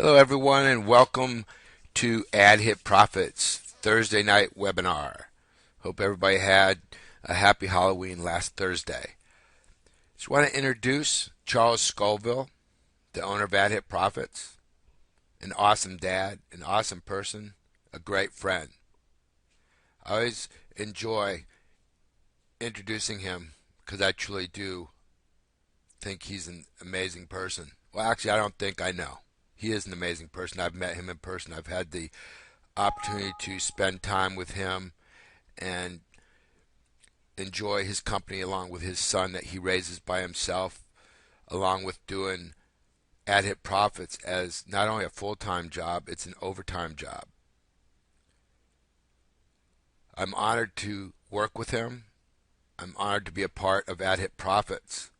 Hello, everyone, and welcome to AHP Profits Thursday night webinar. Hope everybody had a happy Halloween last Thursday. Just want to introduce Charles Scoville, the owner of AHP Profits, an awesome dad, an awesome person, a great friend. I always enjoy introducing him because I truly do think he's an amazing person. Well, actually, I don't think I know. He is an amazing person. I've met him in person. I've had the opportunity to spend time with him and enjoy his company along with his son that he raises by himself, along with doing AHP Profits as not only a full-time job, it's an overtime job. I'm honored to work with him. I'm honored to be a part of AHP Profits.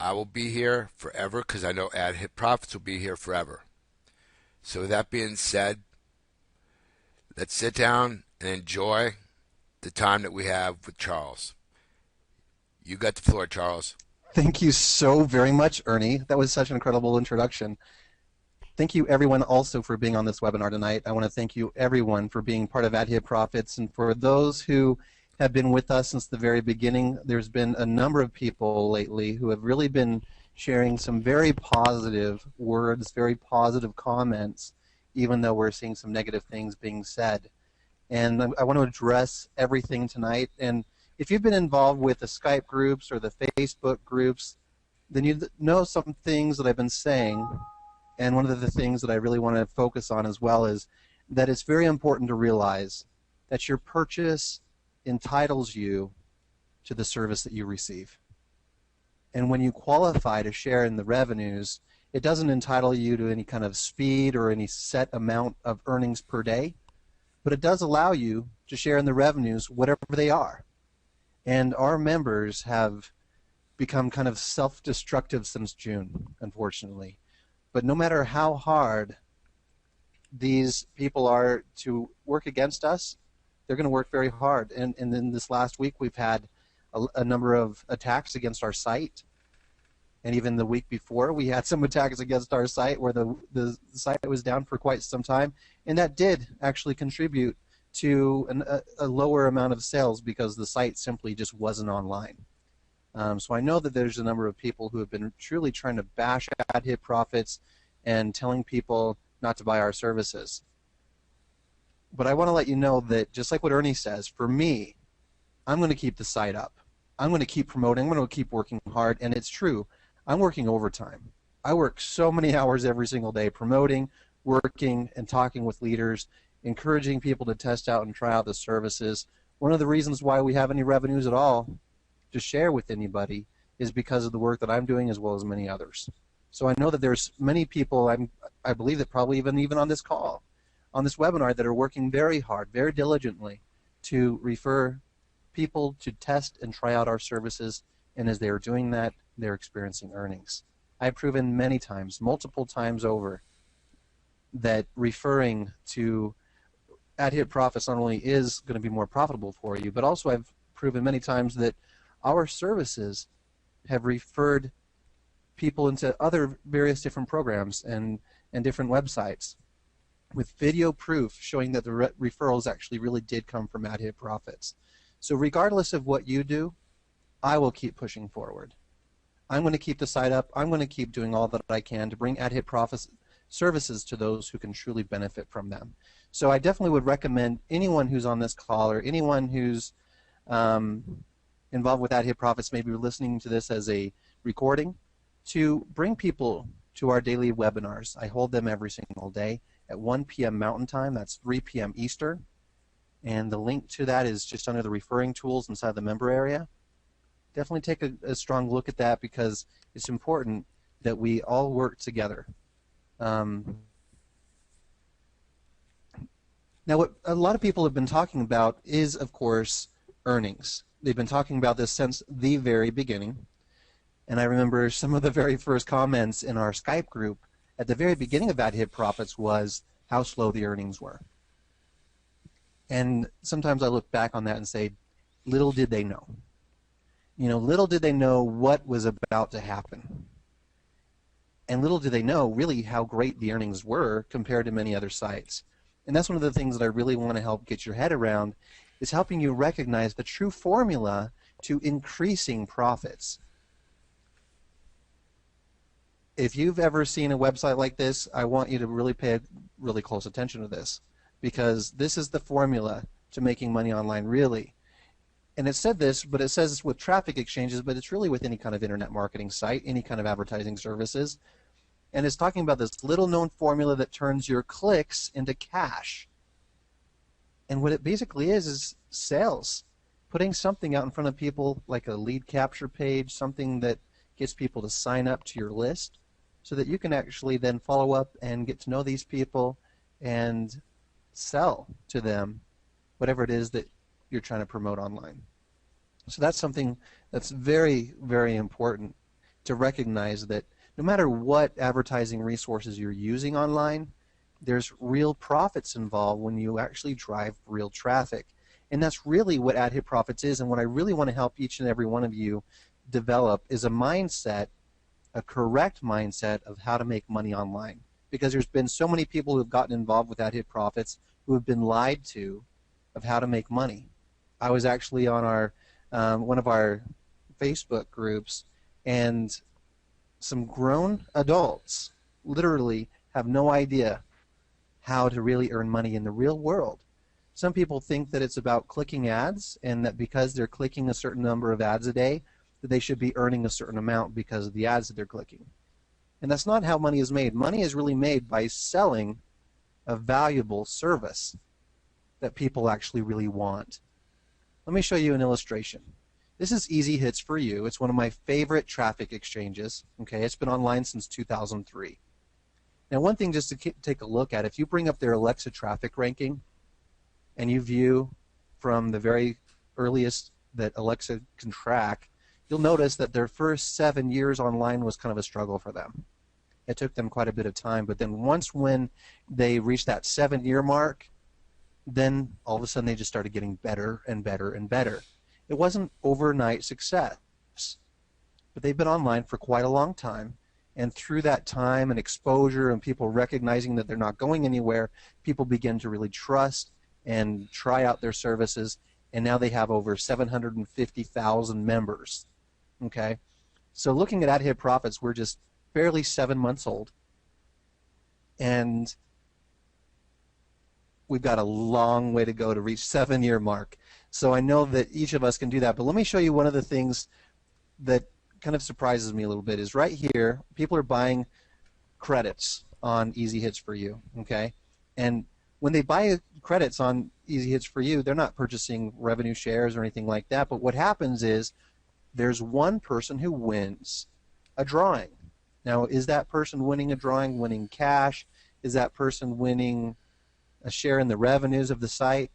I will be here forever because I know AHP Profits will be here forever. So with that being said, let's sit down and enjoy the time that we have with Charles. You got the floor, Charles. Thank you so very much, Ernie. That was such an incredible introduction. Thank you, everyone, also for being on this webinar tonight. I want to thank you, everyone, for being part of AHP Profits. And for those who have been with us since the very beginning, there's been a number of people lately who have really been sharing some very positive words, very positive comments, even though we're seeing some negative things being said. And I want to address everything tonight. And if you've been involved with the Skype groups or the Facebook groups, then you know some things that I've been saying. And one of the things that I really want to focus on as well is that it's very important to realize that your purchase entitles you to the service that you receive. And when you qualify to share in the revenues, it doesn't entitle you to any kind of speed or any set amount of earnings per day, but it does allow you to share in the revenues, whatever they are. And our members have become kind of self-destructive since June, unfortunately. But no matter how hard these people are to work against us, they're going to work very hard. And in this last week, we've had a number of attacks against our site. And even the week before, we had some attacks against our site where the site was down for quite some time. And that did actually contribute to a lower amount of sales because the site simply just wasn't online. So I know that there's a number of people who have been truly trying to bash AHP Profits and telling people not to buy our services. But I want to let you know that just like what Ernie says, for me, I'm going to keep the site up. I'm going to keep promoting. I'm going to keep working hard. And it's true. I'm working overtime. I work so many hours every single day promoting, working, and talking with leaders, encouraging people to test out and try out the services. One of the reasons why we have any revenues at all to share with anybody is because of the work that I'm doing as well as many others. So I know that there's many people, I believe that probably even on this call, on this webinar, that are working very hard, very diligently to refer people to test and try out our services, and as they are doing that, they're experiencing earnings. I've proven many times, multiple times over, that referring to AHP Profits not only is going to be more profitable for you, but also I've proven many times that our services have referred people into other various different programs and different websites with video proof showing that the referrals actually really did come from AHP Profits. So regardless of what you do, I will keep pushing forward. I'm going to keep the site up. I'm going to keep doing all that I can to bring AHP Profits services to those who can truly benefit from them. So I definitely would recommend anyone who's on this call or anyone who's involved with AHP Profits, maybe listening to this as a recording, to bring people to our daily webinars. I hold them every single day at 1 p.m. Mountain Time. That's 3 p.m. Eastern. And the link to that is just under the referring tools inside the member area. Definitely take a strong look at that because it's important that we all work together. Now, what a lot of people have been talking about is, of course, earnings. They've been talking about this since the very beginning. And I remember some of the very first comments in our Skype group at the very beginning of AHP Profits was how slow the earnings were. And sometimes I look back on that and say, little did they know. Little did they know what was about to happen. And little do they know really how great the earnings were compared to many other sites. And that's one of the things that I really want to help get your head around, is helping you recognize the true formula to increasing profits. If you've ever seen a website like this, I want you to really pay really close attention to this, because this is the formula to making money online, really. And it said this, but it says with traffic exchanges, but it's really with any kind of internet marketing site, any kind of advertising services. And it's talking about this little known formula that turns your clicks into cash. And what it basically is sales. Putting something out in front of people like a lead capture page, something that gets people to sign up to your list, so that you can actually then follow up and get to know these people and sell to them whatever it is that you're trying to promote online. So that's something that's very, very important to recognize, that no matter what advertising resources you're using online, there's real profits involved when you actually drive real traffic. And that's really what Ad Hit Profits is, and what I really want to help each and every one of you develop is a mindset, a correct mindset of how to make money online. Because there's been so many people who have gotten involved with Ad Hit Profits who have been lied to of how to make money. I was actually on our one of our Facebook groups, and some grown adults literally have no idea how to really earn money in the real world. Some people think that it's about clicking ads, and that because they're clicking a certain number of ads a day, that they should be earning a certain amount because of the ads that they're clicking. And that's not how money is made. Money is really made by selling a valuable service that people actually really want. Let me show you an illustration. This is Easy Hits for You. It's one of my favorite traffic exchanges. Okay, it's been online since 2003. Now, one thing just to take a look at, if you bring up their Alexa traffic ranking and you view from the very earliest that Alexa can track, you'll notice that their first 7 years online was kind of a struggle for them. It took them quite a bit of time, but then once when they reached that 7-year mark, then all of a sudden they just started getting better and better and better. It wasn't overnight success, but they've been online for quite a long time, and through that time and exposure and people recognizing that they're not going anywhere, people begin to really trust and try out their services, and now they have over 750,000 members. Okay, so looking at Ad Hit Profits, we're just barely 7 months old, and we've got a long way to go to reach 7-year mark. So I know that each of us can do that. But let me show you one of the things that kind of surprises me a little bit is right here, people are buying credits on Easy Hits for You, okay? And when they buy credits on Easy Hits for You, they're not purchasing revenue shares or anything like that. But what happens is there's one person who wins a drawing. Now, is that person winning a drawing, winning cash? Is that person winning a share in the revenues of the site?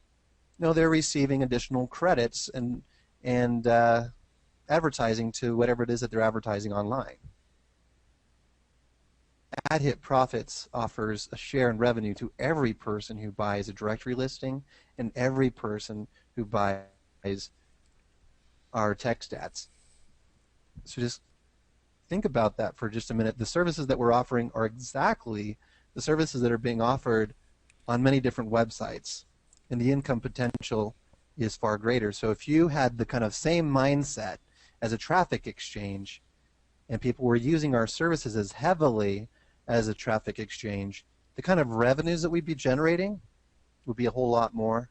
No, they're receiving additional credits and advertising to whatever it is that they're advertising online. Ad Hit Profits offers a share in revenue to every person who buys a directory listing and every person who buys our text ads. So just think about that for just a minute. The services that we're offering are exactly the services that are being offered on many different websites, and the income potential is far greater. So if you had the kind of same mindset as a traffic exchange, and people were using our services as heavily as a traffic exchange, the kind of revenues that we'd be generating would be a whole lot more.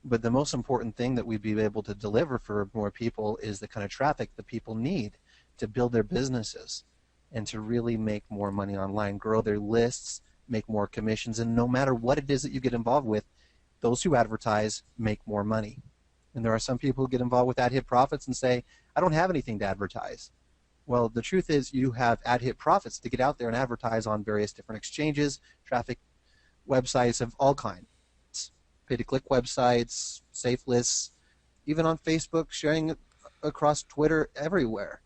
But the most important thing that we'd be able to deliver for more people is the kind of traffic that people need to build their businesses and to really make more money online, grow their lists, make more commissions, and no matter what it is that you get involved with, those who advertise make more money. And there are some people who get involved with Ad Hit Profits and say, I don't have anything to advertise. Well, the truth is you have Ad Hit Profits to get out there and advertise on various different exchanges, traffic websites of all kinds, pay-to-click websites, safe lists, even on Facebook, sharing it across Twitter, everywhere,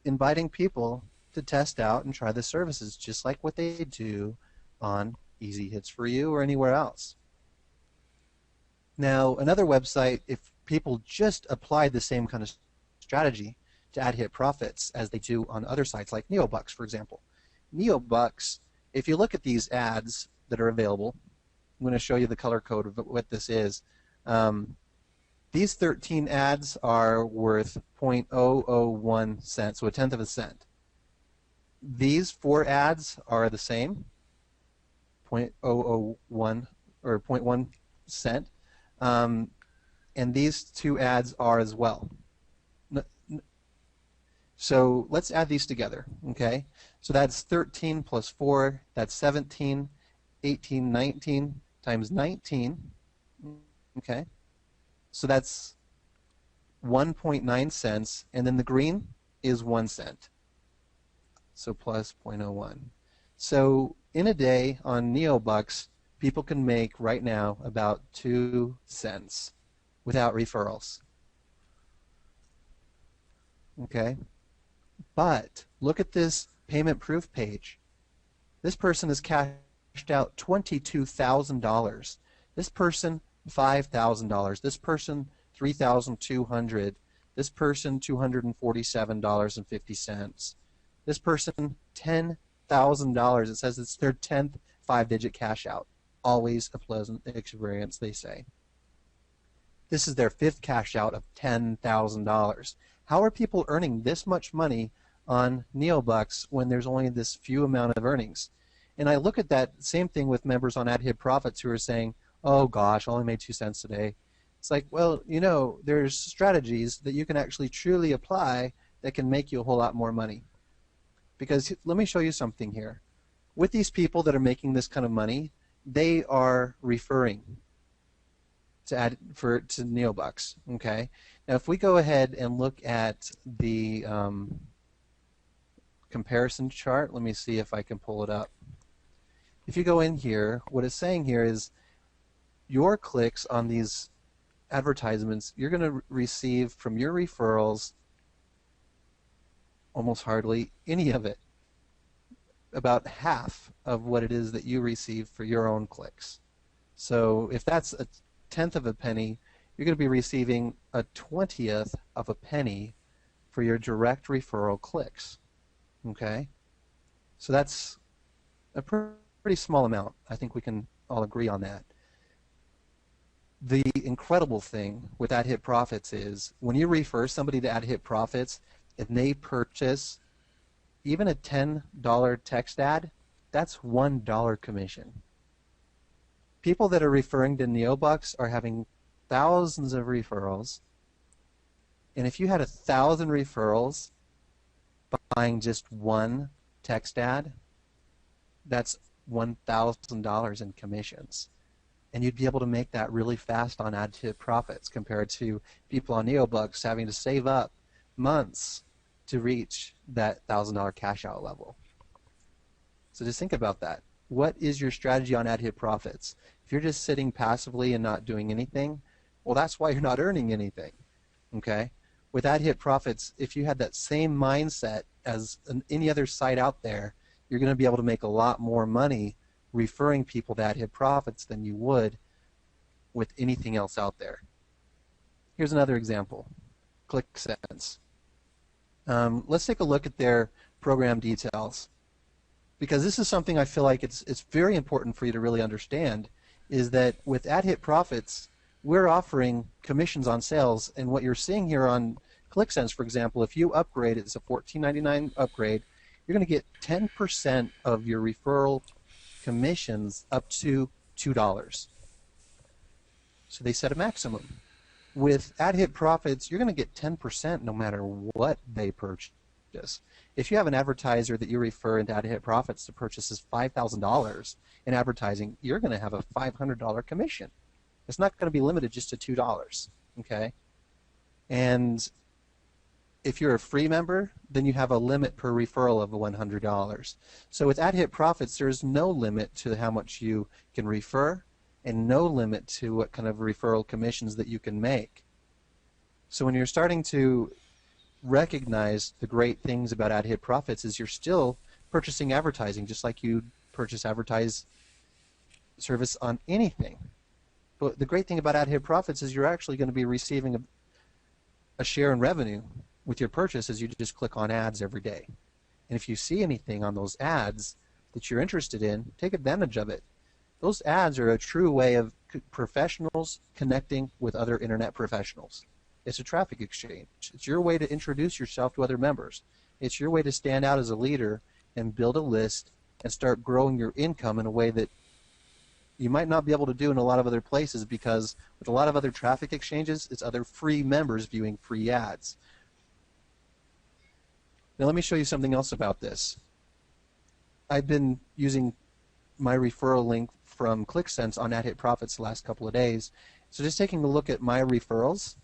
inviting people to test out and try the services just like what they do on Easy Hits for You or anywhere else. Now, another website, if people just applied the same kind of strategy to AdHit profits as they do on other sites like NeoBucks, for example. NeoBucks, if you look at these ads that are available, I'm going to show you the color code of what this is. These 13 ads are worth 0.001 cents, so a tenth of a cent. These 4 ads are the same, 0.001 or 0.1 cent, and these 2 ads are as well. So let's add these together, okay? So that's 13 plus 4, that's 17, 18, 19 times 19, okay? So that's 1.9 cents, and then the green is 1 cent. So plus 0.01. So in a day on NeoBucks, people can make right now about 2 cents without referrals. Okay? But look at this payment proof page. This person has cashed out $22,000. This person $5,000. This person $3,200. This person $247.50. This person $10,000. It says it's their 10th 5-digit cash out. Always a pleasant experience, they say. This is their 5th cash out of $10,000. How are people earning this much money on NeoBucks when there's only this few amount of earnings? And I look at that same thing with members on AdHit Profits who are saying, oh gosh, I only made 2 cents today. It's like, well, you know, there's strategies that you can actually truly apply that can make you a whole lot more money. Because let me show you something here. With these people that are making this kind of money, they are referring to NeoBucks. Okay. Now, if we go ahead and look at the comparison chart, let me see if I can pull it up. If you go in here, what it's saying here is your clicks on these advertisements, you're going to receive from your referrals almost hardly any of it. About half of what it is that you receive for your own clicks. So if that's a tenth of a penny, you're going to be receiving a 20th of a penny for your direct referral clicks. Okay? So that's a pretty small amount. I think we can all agree on that. The incredible thing with AdHit Profits is when you refer somebody to AdHit Profits and they purchase even a $10 text ad, that's $1 commission. People that are referring to NeoBucks are having thousands of referrals, and if you had 1,000 referrals buying just one text ad, that's $1,000 in commissions. And you'd be able to make that really fast on AdHit Profits compared to people on NeoBucks having to save up months to reach that $1,000 cash out level. So just think about that. What is your strategy on AdHit Profits? If you're just sitting passively and not doing anything, well, that's why you're not earning anything. Okay? With AdHit Profits, if you had that same mindset as any other site out there, you're going to be able to make a lot more money referring people to AdHit Profits than you would with anything else out there. Here's another example. ClickSense. Let's take a look at their program details, because this is something I feel like it's very important for you to really understand, is that with AdHit Profits, we're offering commissions on sales, and what you're seeing here on ClickSense, for example, if you upgrade, it's a $14.99 upgrade, you're going to get 10% of your referral commissions up to $2. So they set a maximum. With AdHit Profits, you're going to get 10% no matter what they purchase. If you have an advertiser that you refer into AdHit Profits to purchases $5,000 in advertising, you're going to have a $500 commission. It's not going to be limited just to $2. Okay? And if you're a free member, then you have a limit per referral of $100. So with AdHit Profits, there's no limit to how much you can refer, and no limit to what kind of referral commissions that you can make. So when you're starting to recognize the great things about AdHit Profits is you're still purchasing advertising just like you purchase advertise service on anything. But the great thing about AdHit Profits is you're actually going to be receiving a share in revenue with your purchase is you just click on ads every day. And if you see anything on those ads that you're interested in, take advantage of it. Those ads are a true way of professionals connecting with other internet professionals. It's a traffic exchange. It's your way to introduce yourself to other members. It's your way to stand out as a leader and build a list and start growing your income in a way that you might not be able to do in a lot of other places, because with a lot of other traffic exchanges, it's other free members viewing free ads. Now let me show you something else about this. I've been using my referral link from ClickSense on AdHit Profits the last couple of days. So just taking a look at my referrals,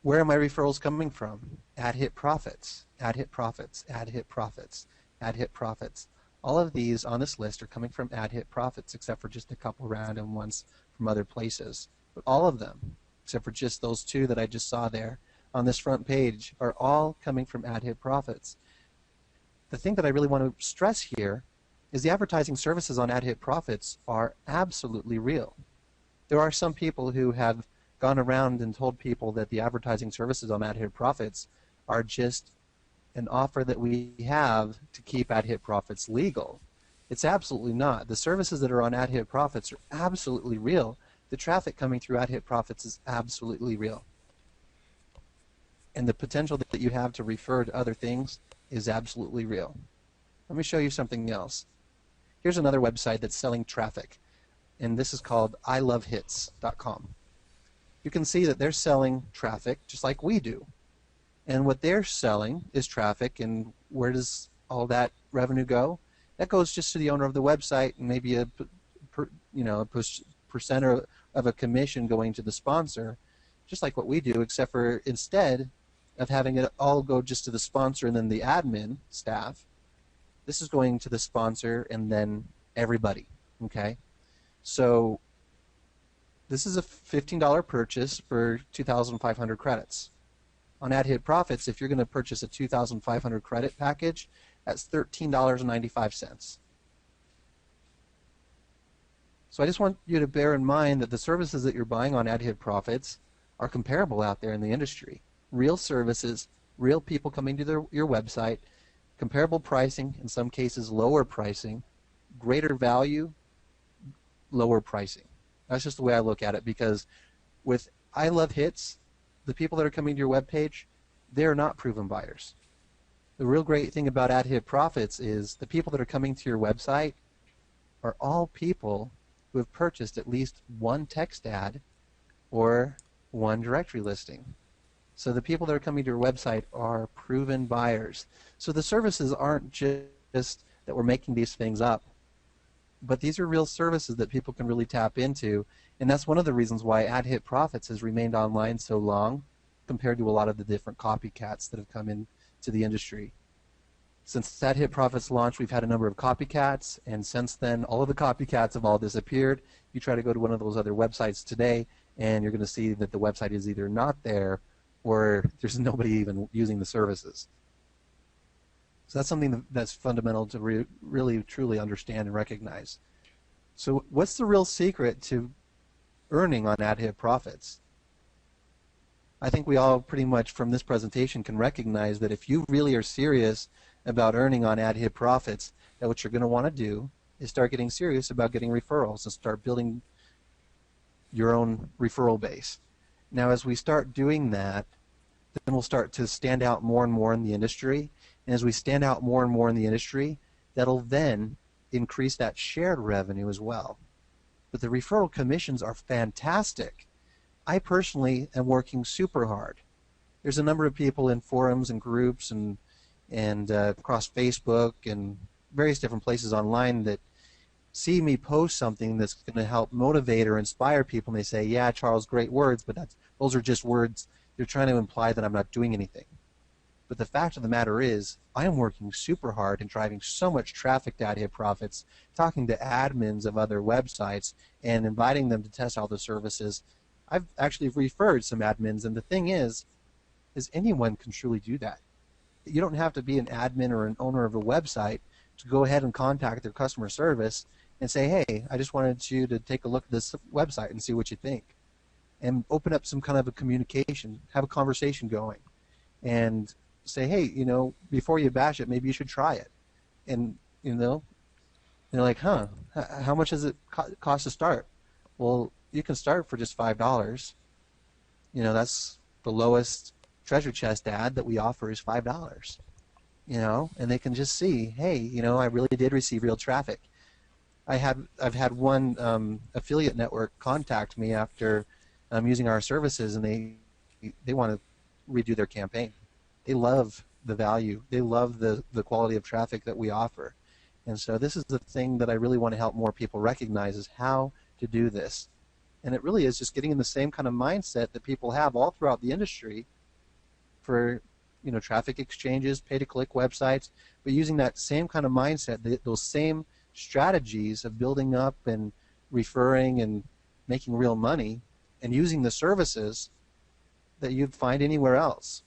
where are my referrals coming from? AdHit Profits, AdHit Profits, AdHit Profits, AdHit Profits. All of these on this list are coming from AdHit Profits, except for just a couple random ones from other places. But all of them, except for just those two that I just saw there on this front page, are all coming from AdHit Profits. The thing that I really want to stress here is the advertising services on AdHit Profits are absolutely real. There are some people who have gone around and told people that the advertising services on AdHit Profits are just an offer that we have to keep AdHit Profits legal. It's absolutely not. The services that are on AdHit Profits are absolutely real. The traffic coming through AdHit Profits is absolutely real. And the potential that you have to refer to other things is absolutely real. Let me show you something else. Here's another website that's selling traffic, and this is called ilovehits.com. You can see that they're selling traffic just like we do. And what they're selling is traffic, and where does all that revenue go? That goes just to the owner of the website, and maybe a percent of a commission going to the sponsor, just like what we do, except for instead of having it all go just to the sponsor and then the admin staff, this is going to the sponsor and then everybody. Okay, so this is a $15 purchase for 2,500 credits. On AdHit Profits, if you're going to purchase a 2,500 credit package, that's $13.95. So I just want you to bear in mind that the services that you're buying on AdHit Profits are comparable out there in the industry. Real services, real people coming to your website, comparable pricing, in some cases lower pricing, greater value, lower pricing. That's just the way I look at it, because with I Love Hits, the people that are coming to your webpage, they're not proven buyers. The real great thing about AdHit Profits is the people that are coming to your website are all people who have purchased at least one text ad or one directory listing. So the people that are coming to your website are proven buyers. So the services aren't just that we're making these things up, but these are real services that people can really tap into, and that's one of the reasons why AdHit Profits has remained online so long compared to a lot of the different copycats that have come into the industry. Since AdHit Profits launched, we've had a number of copycats, and since then all of the copycats have all disappeared. You try to go to one of those other websites today, and you're going to see that the website is either not there or there's nobody even using the services. So that's something that's fundamental to really truly understand and recognize. So what's the real secret to earning on AdHit Profits? I think we all pretty much from this presentation can recognize that if you really are serious about earning on AdHit Profits, that what you're going to want to do is start getting serious about getting referrals and start building your own referral base. Now as we start doing that, then we'll start to stand out more and more in the industry. And as we stand out more and more in the industry, that'll then increase that shared revenue as well. But the referral commissions are fantastic. I personally am working super hard. There's a number of people in forums and groups and across Facebook and various different places online that see me post something that's going to help motivate or inspire people, and they say, yeah, Charles, great words, but those are just words. They're trying to imply that I'm not doing anything. But the fact of the matter is, I am working super hard and driving so much traffic to AdHit Profits, talking to admins of other websites and inviting them to test all the services. I've actually referred some admins, and the thing is anyone can truly do that. You don't have to be an admin or an owner of a website to go ahead and contact their customer service and say, hey, I just wanted you to take a look at this website and see what you think. and open up some kind of a communication, have a conversation going, and say, hey, before you bash it, maybe you should try it. And, they're like, huh, how much does it cost to start? Well, you can start for just $5. That's the lowest treasure chest ad that we offer is $5. And they can just see, hey, I really did receive real traffic. I've had one affiliate network contact me after using our services, and they want to redo their campaign. They love the value. They love the quality of traffic that we offer. And so this is the thing that I really want to help more people recognize is how to do this. And it really is just getting in the same kind of mindset that people have all throughout the industry for traffic exchanges, pay-to-click websites, but using that same kind of mindset, those same strategies of building up and referring and making real money and using the services that you'd find anywhere else.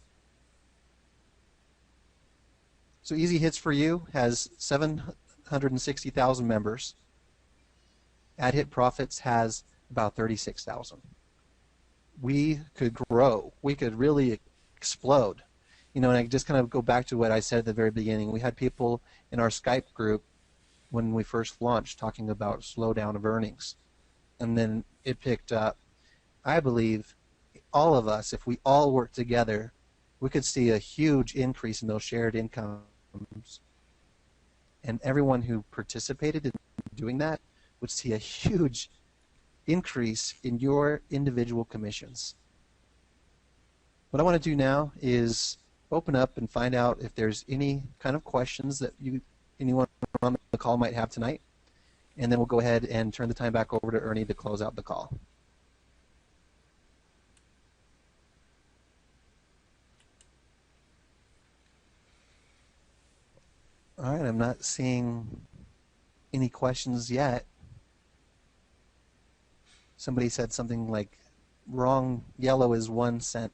So Easy Hits for You has 760,000 members. AdHit Profits has about 36,000. We could grow. We could really explode. And I just kind of go back to what I said at the very beginning. We had people in our Skype group when we first launched talking about slowdown of earnings. And then it picked up. I believe all of us, if we all work together, we could see a huge increase in those shared incomes. And everyone who participated in doing that would see a huge increase in your individual commissions. What I want to do now is open up and find out if there's any kind of questions that anyone on the call might have tonight, and then we'll go ahead and turn the time back over to Ernie to close out the call. All right, I'm not seeing any questions yet. Somebody said something like, wrong, yellow is 1 cent.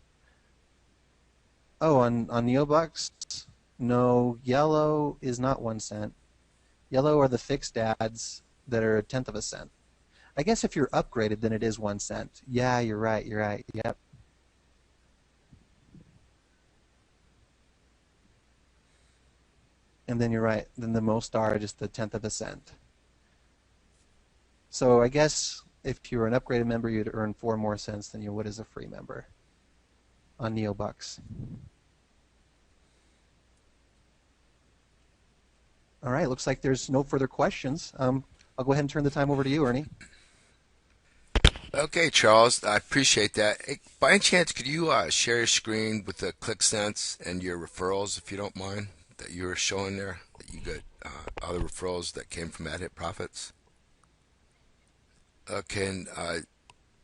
Oh, on NeoBucks? No, yellow is not 1 cent. Yellow are the fixed ads that are 1/10 of a cent. I guess if you're upgraded, then it is 1 cent. Yeah, you're right, yep. And then you're right, then the most are just the 1/10 of a cent. So I guess if you're an upgraded member, you'd earn 4 more cents than you would as a free member on NeoBucks. All right, looks like there's no further questions. I'll go ahead and turn the time over to you, Ernie. Okay, Charles, I appreciate that. Hey, by any chance, could you share your screen with the ClickSense and your referrals, if you don't mind, that you were showing there, that you got other referrals that came from AdHit Profits? Okay, and let's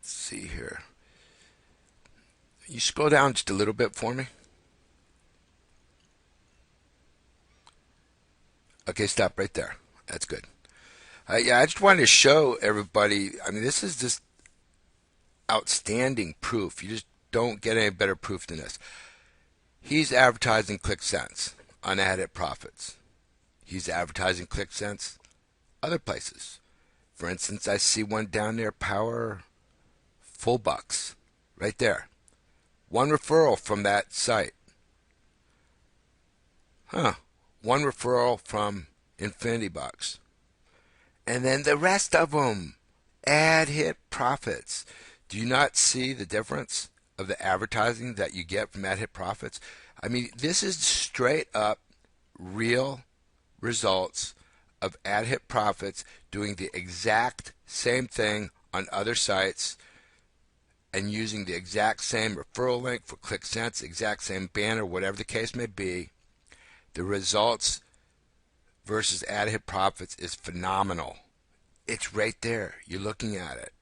see here. You scroll down just a little bit for me. Okay, stop right there. That's good. Yeah, I just wanted to show everybody. I mean, this is just outstanding proof. You just don't get any better proof than this. He's advertising ClickSense on AdHit Profits. He's advertising ClickSense other places. For instance, I see one down there, Power Full Bucks, right there. One referral from that site. One referral from Infinity Bucks. And then the rest of them, AdHit Profits. Do you not see the difference of the advertising that you get from AdHit Profits? I mean, this is straight up real results of AdHit Profits doing the exact same thing on other sites and using the exact same referral link for ClickSense, exact same banner, whatever the case may be. The results versus AdHit Profits is phenomenal. It's right there. You're looking at it.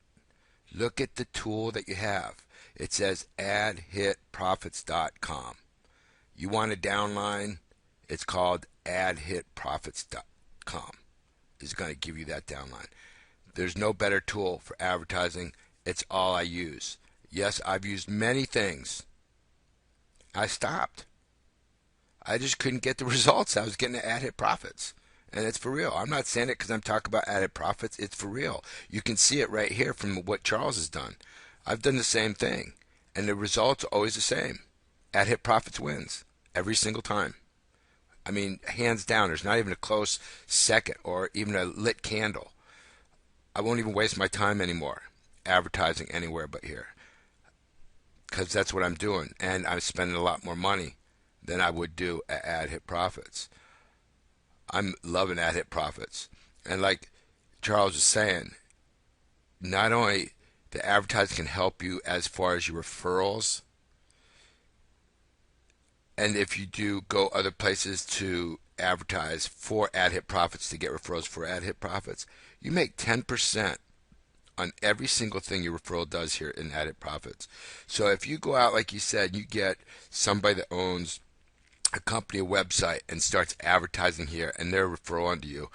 Look at the tool that you have. It says adhitprofits.com. You want a downline? It's called adhitprofits.com. It's going to give you that downline. There's no better tool for advertising. It's all I use. Yes, I've used many things. I stopped. I just couldn't get the results I was getting at AdHit Profits. And it's for real. I'm not saying it because I'm talking about AdHit Profits. It's for real. You can see it right here from what Charles has done. I've done the same thing, and the results are always the same. Ad hit profits wins every single time. I mean, hands down, there's not even a close second or even a lit candle. I won't even waste my time anymore advertising anywhere but here because that's what I'm doing, and I'm spending a lot more money than I would do at ad hit profits. I'm loving ad hit profits, and like Charles was saying, not only the advertising can help you as far as your referrals, and if you do go other places to advertise for ad hit profits to get referrals for ad hit profits, you make 10% on every single thing your referral does here in ad hit profits. So if you go out, like you said, you get somebody that owns a company, a website, and starts advertising here, and they're a referral onto you,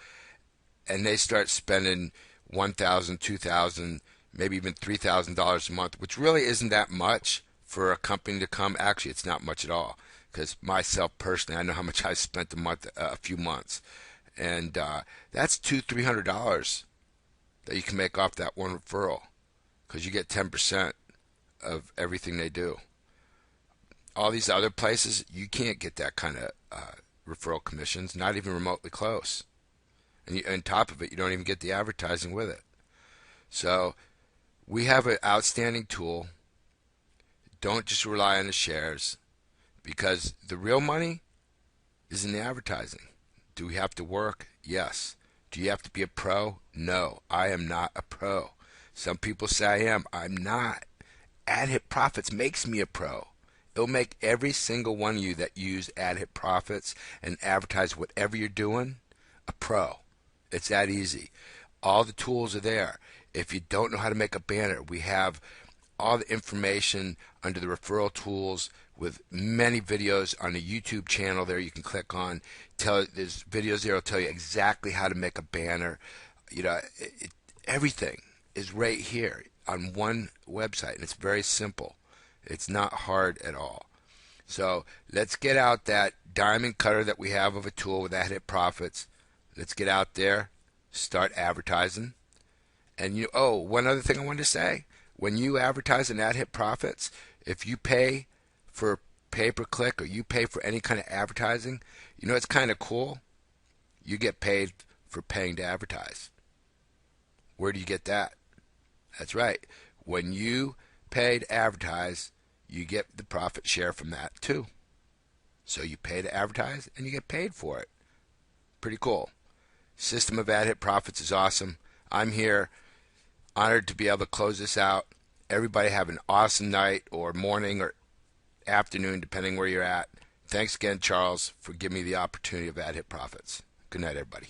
and they start spending $1,000, $2,000, maybe even $3,000 a month, which really isn't that much for a company to come. Actually, it's not much at all, because myself personally, I know how much I spent a few months, and that's $200-$300 that you can make off that one referral, because you get 10% of everything they do. All these other places, you can't get that kind of referral commissions, not even remotely close. And on top of it, you don't even get the advertising with it. So we have an outstanding tool. Don't just rely on the shares, because the real money is in the advertising. Do we have to work? Yes. Do you have to be a pro? No, I am not a pro. Some people say I am. I'm not. Ad hit profits makes me a pro. It'll make every single one of you that use ad hit profits and advertise whatever you're doing a pro. It's that easy. All the tools are there. If you don't know how to make a banner, we have all the information under the referral tools with many videos on the YouTube channel there you can click on. There's videos there will tell you exactly how to make a banner. Everything is right here on one website, and it's very simple. It's not hard at all. So let's get out that diamond cutter that we have of a tool with ad hit profits. Let's get out there, start advertising. And one other thing I wanted to say. When you advertise an ad hit profits, if you pay for pay-per-click or you pay for any kind of advertising, it's kind of cool. You get paid for paying to advertise. Where do you get that? That's right. When you pay to advertise, you get the profit share from that too. So you pay to advertise and you get paid for it. Pretty cool. System of ad hit profits is awesome. I'm here, honored to be able to close this out. Everybody have an awesome night or morning or afternoon, depending where you're at. Thanks again, Charles, for giving me the opportunity of ad hit profits. Good night, everybody.